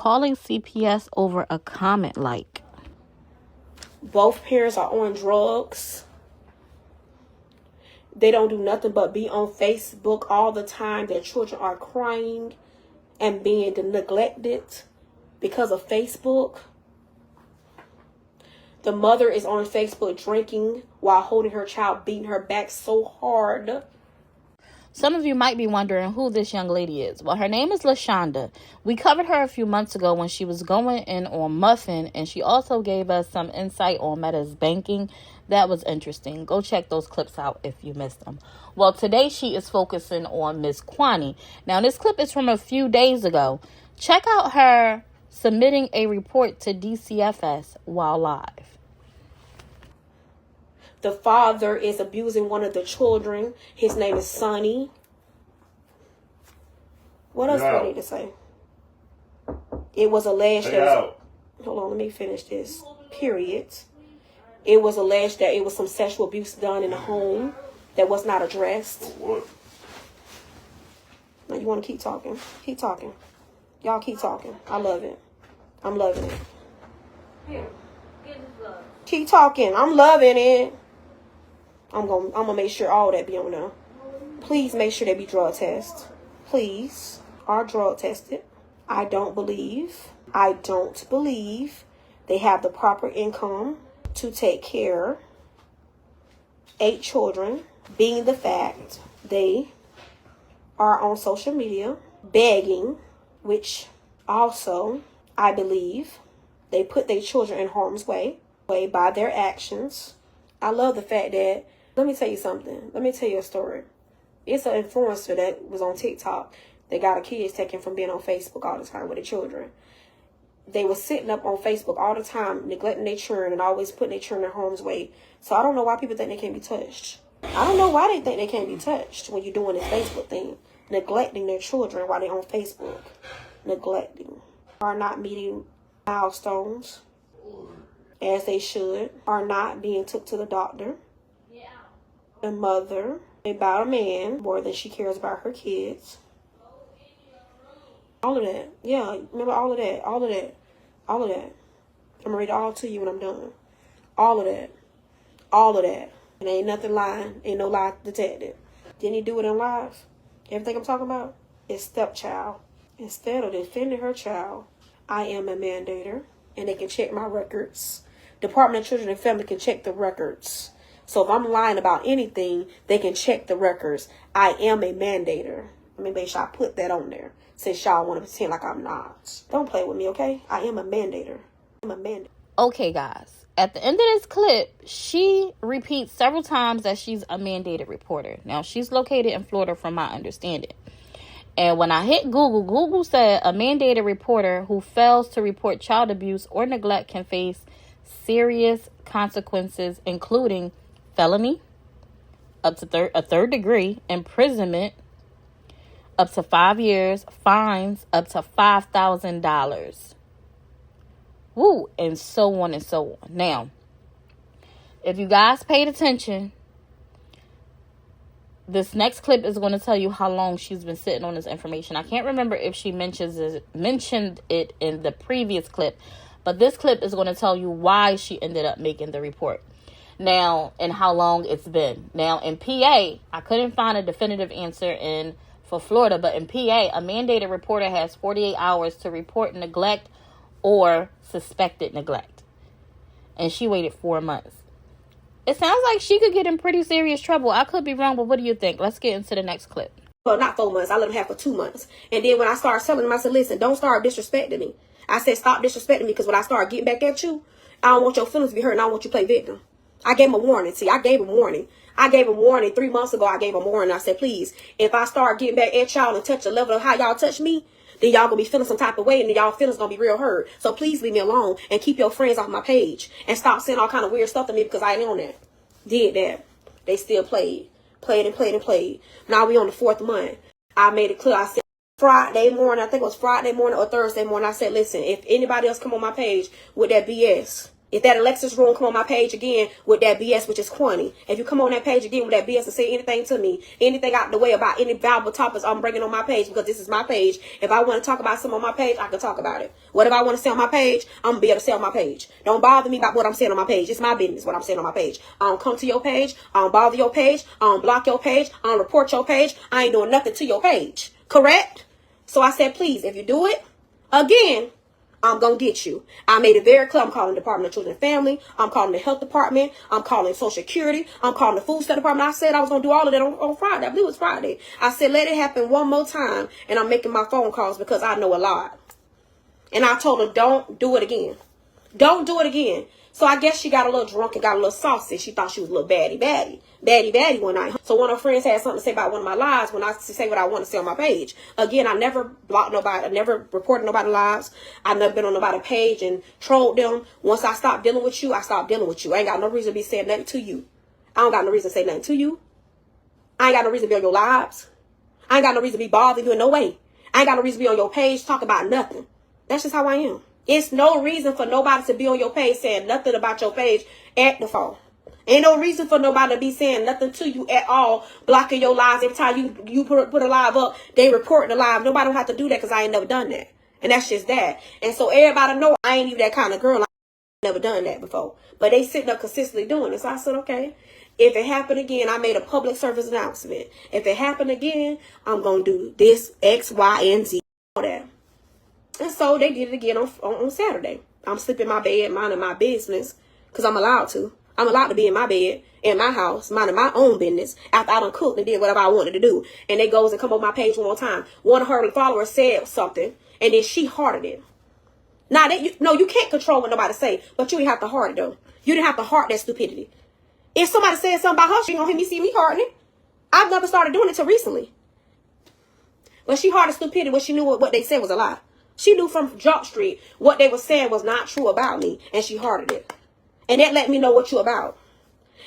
calling CPS over a comment like. Both parents are on drugs. They don't do nothing but be on Facebook all the time. Their children are crying and being neglected because of Facebook. The mother is on Facebook drinking while holding her child, beating her back so hard. Some of you might be wondering who this young lady is. Well, her name is LaShonda. We covered her a few months ago when she was going in on Muffin, and she also gave us some insight on Meta's banking. That was interesting. Go check those clips out if you missed them. Well, today she is focusing on MzQuani. Now, this clip is from a few days ago. Check out her submitting a report to DCFS while live. The father is abusing one of the children. His name is Sonny. What else do I need to say? It was alleged that... Hold on, let me finish this. Period. It was alleged that it was some sexual abuse done in the home that was not addressed. What? Now, you want to keep talking? Keep talking. Y'all keep talking. I love it. I'm loving it. Here, get this love. Keep talking. I'm loving it. I'm gonna make sure all that be on there. Please make sure they be drug tested. Please. Are drug tested. I don't believe they have the proper income to take care 8 children, being the fact they are on social media begging, which also I believe they put their children in harm's way by their actions. I love the fact that, let me tell you something. Let me tell you a story. It's an influencer that was on TikTok. They got her kids taken from being on Facebook all the time with the children. They were sitting up on Facebook all the time, neglecting their children and always putting their children in harm's way. So I don't know why people think they can't be touched. I don't know why they think they can't be touched when you're doing this Facebook thing. Neglecting their children while they're on Facebook. Neglecting. Are not meeting milestones as they should. Are not being took to the doctor. The mother about a man more than she cares about her kids. All of that. Yeah, remember all of that. All of that. All of that. I'm going to read it all to you when I'm done. All of that. All of that. And ain't nothing lying. Ain't no lie detected. Didn't he do it in live? Everything I'm talking about is stepchild. Instead of defending her child, I am a mandator. And they can check my records. Department of Children and Family can check the records. So if I'm lying about anything, they can check the records. I am a mandator. I mean, make sure I put that on there. Since y'all want to pretend like I'm not. Don't play with me, okay? I am a mandator. I'm a mandator. Okay, guys. At the end of this clip, she repeats several times that she's a mandated reporter. Now, she's located in Florida from my understanding. And when I hit Google said a mandated reporter who fails to report child abuse or neglect can face serious consequences, including felony, up to a third degree, imprisonment, up to 5 years, fines up to $5,000. Woo, and so on and so on. Now, if you guys paid attention, this next clip is going to tell you how long she's been sitting on this information. I can't remember if she mentioned it in the previous clip, but this clip is going to tell you why she ended up making the report. Now, and how long it's been. Now, in PA, I couldn't find a definitive answer for Florida, but in PA, a mandated reporter has 48 hours to report neglect or suspected neglect. And she waited 4 months. It sounds like she could get in pretty serious trouble. I could be wrong, but what do you think? Let's get into the next clip. Well, not 4 months. I let them have for 2 months. And then when I started telling them, I said, listen, don't start disrespecting me. I said, stop disrespecting me, because when I start getting back at you, I don't want your feelings to be hurt, and I don't want you to play victim. I gave him a warning. See, I gave him warning. 3 months ago. I gave him a warning. I said, please, if I start getting back at y'all and touch the level of how y'all touch me, then y'all gonna be feeling some type of way, and then y'all feelings gonna be real hurt. So please leave me alone and keep your friends off my page and stop saying all kind of weird stuff to me, because I ain't on that. Did that. They still played. Now we on the 4th month. I made it clear. I said Friday morning, I think it was Friday morning or Thursday morning, I said, listen, if anybody else come on my page with that BS, If that Alexis room come on my page again with that BS, which is Quani. If you come on that page again with that BS and say anything to me, anything out the way about any valuable topics I'm bringing on my page, because this is my page. If I want to talk about something on my page, I can talk about it. Whatever I want to say on my page, I'm going to be able to say on my page. Don't bother me about what I'm saying on my page. It's my business what I'm saying on my page. I don't come to your page. I don't bother your page. I don't block your page. I don't report your page. I ain't doing nothing to your page. Correct? So I said, please, if you do it again, I'm going to get you. I made it very clear. I'm calling the Department of Children and Family. I'm calling the Health Department. I'm calling Social Security. I'm calling the Food Stamp Department. I said I was going to do all of that on Friday. I believe it was Friday. I said, let it happen one more time. And I'm making my phone calls because I know a lot. And I told her, don't do it again. Don't do it again. So I guess she got a little drunk and got a little saucy. She thought she was a little baddie one night. So one of her friends had something to say about one of my lives when I say what I want to say on my page. Again, I never blocked nobody. I never reported nobody's lives. I've never been on nobody's page and trolled them. Once I stopped dealing with you, I stopped dealing with you. I ain't got no reason to be saying nothing to you. I don't got no reason to say nothing to you. I ain't got no reason to be on your lives. I ain't got no reason to be bothering you in no way. I ain't got no reason to be on your page talking about nothing. That's just how I am. It's no reason for nobody to be on your page saying nothing about your page at the phone. Ain't no reason for nobody to be saying nothing to you at all, blocking your lives. Every time you put a live up, they report the live. Nobody don't have to do that because I ain't never done that. And that's just that. And so everybody know I ain't even that kind of girl. I never done that before. But they sitting up consistently doing it. So I said, okay, if it happened again, I made a public service announcement. If it happened again, I'm going to do this, X, Y, and Z. All that. And so they did it again on Saturday. I'm sleeping in my bed, minding my business, because I'm allowed to. I'm allowed to be in my bed, in my house, minding my own business, after I done cooked and did whatever I wanted to do. And they goes and come on my page one more time. One of her followers said something, and then she hearted it. Now, you can't control what nobody say, but you didn't have to heart it, though. You didn't have to heart that stupidity. If somebody said something about her, she ain't gonna see me hearting it. I've never started doing it till recently. But she hearted stupidity when she knew what they said was a lie. She knew from Jump Street what they were saying was not true about me, and she hearted it. And that let me know what you about.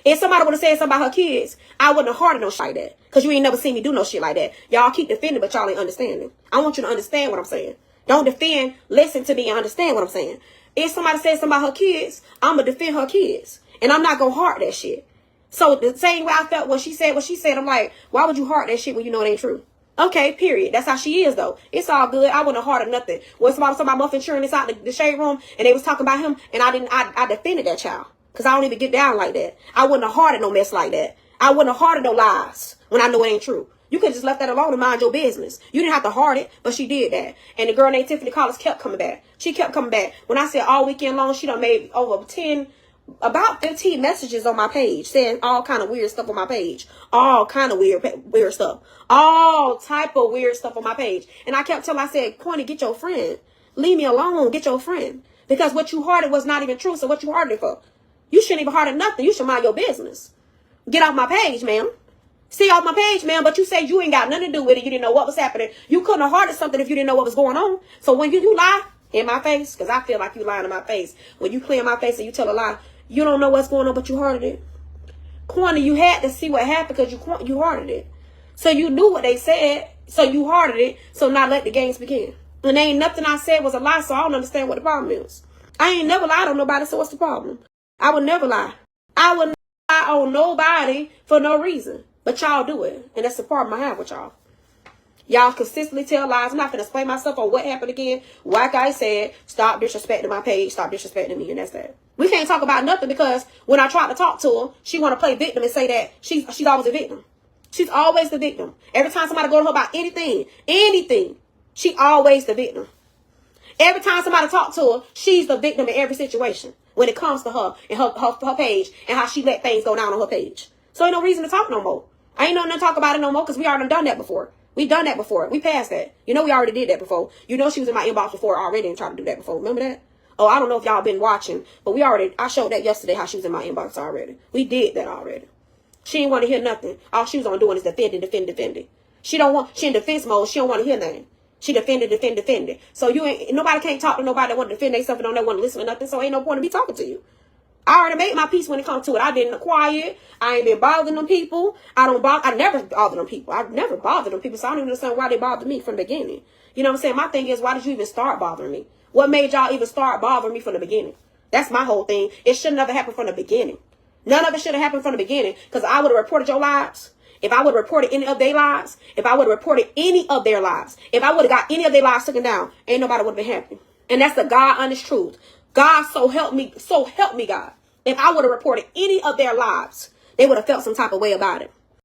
If somebody would have said something about her kids, I wouldn't have hearted no shit like that. Because you ain't never seen me do no shit like that. Y'all keep defending, but y'all ain't understanding. I want you to understand what I'm saying. Don't defend, listen to me and understand what I'm saying. If somebody says something about her kids, I'm going to defend her kids. And I'm not going to heart that shit. So the same way I felt when she said what she said, I'm like, why would you heart that shit when you know it ain't true? Okay, period. That's how she is, though. It's all good. I wouldn't have hearted nothing. When somebody was talking about Muffin churning inside the shade room, and they was talking about him, and I defended that child. Because I don't even get down like that. I wouldn't have hearted no mess like that. I wouldn't have hearted no lies when I know it ain't true. You could have just left that alone and mind your business. You didn't have to heart it, but she did that. And the girl named Tiffany Collins kept coming back. She kept coming back. When I said all weekend long, she done made over about 15 messages on my page saying all kind of weird stuff on my page. All kind of weird stuff. All type of weird stuff on my page. And I kept telling her, I said, Quani, get your friend. Leave me alone. Get your friend. Because what you hearted was not even true. So what you hearted it for? You shouldn't even hearted nothing. You should mind your business. Get off my page, ma'am. Stay off my page, ma'am. But you said you ain't got nothing to do with it. You didn't know what was happening. You couldn't have hearted something if you didn't know what was going on. So when you lie in my face, because I feel like you lying in my face. When you clear my face and you tell a lie, you don't know what's going on, but you hearted it. Quani, you had to see what happened because you hearted it. So you knew what they said, so you hearted it. So now let the games begin. And ain't nothing I said was a lie, so I don't understand what the problem is. I ain't never lied on nobody, so what's the problem? I would never lie. I would never lie on nobody for no reason. But y'all do it. And that's the problem I have with y'all. Y'all consistently tell lies. I'm not going to explain myself on what happened again. Like I said, stop disrespecting my page. Stop disrespecting me. And that's that. We can't talk about nothing because when I tried to talk to her, she want to play victim and say that she's always a victim. She's always the victim. Every time somebody go to her about anything, she always the victim. Every time somebody talk to her, she's the victim in every situation when it comes to her and her page and how she let things go down on her page. So ain't no reason to talk no more. I ain't nothing to talk about it no more because we already done that before. We done that before. We passed that. You know we already did that before. You know she was in my inbox before already and tried to do that before. Remember that? Oh, I don't know if y'all been watching, but I showed that yesterday how she was in my inbox already. We did that already. She didn't want to hear nothing. All she was on doing is defending. She in defense mode. She don't want to hear nothing. She defended. So nobody can't talk to nobody that want to defend themselves and don't want to listen to nothing. So ain't no point in me talking to you. I already made my peace when it comes to it. I didn't acquire it. I ain't been bothering them people. I never bother them people. I've never bothered them people. So I don't even understand why they bothered me from the beginning. You know what I'm saying? My thing is, why did you even start bothering me? What made y'all even start bothering me from the beginning? That's my whole thing. It should never happen from the beginning. None of it should have happened from the beginning, because I would have reported your lives. If I would have reported any of their lives, if I would have reported any of their lives, if I would have got any of their lives taken down, ain't nobody would have been happy. And that's the God honest truth. God, so help me, God. If I would have reported any of their lives, they would have felt some type of way about it.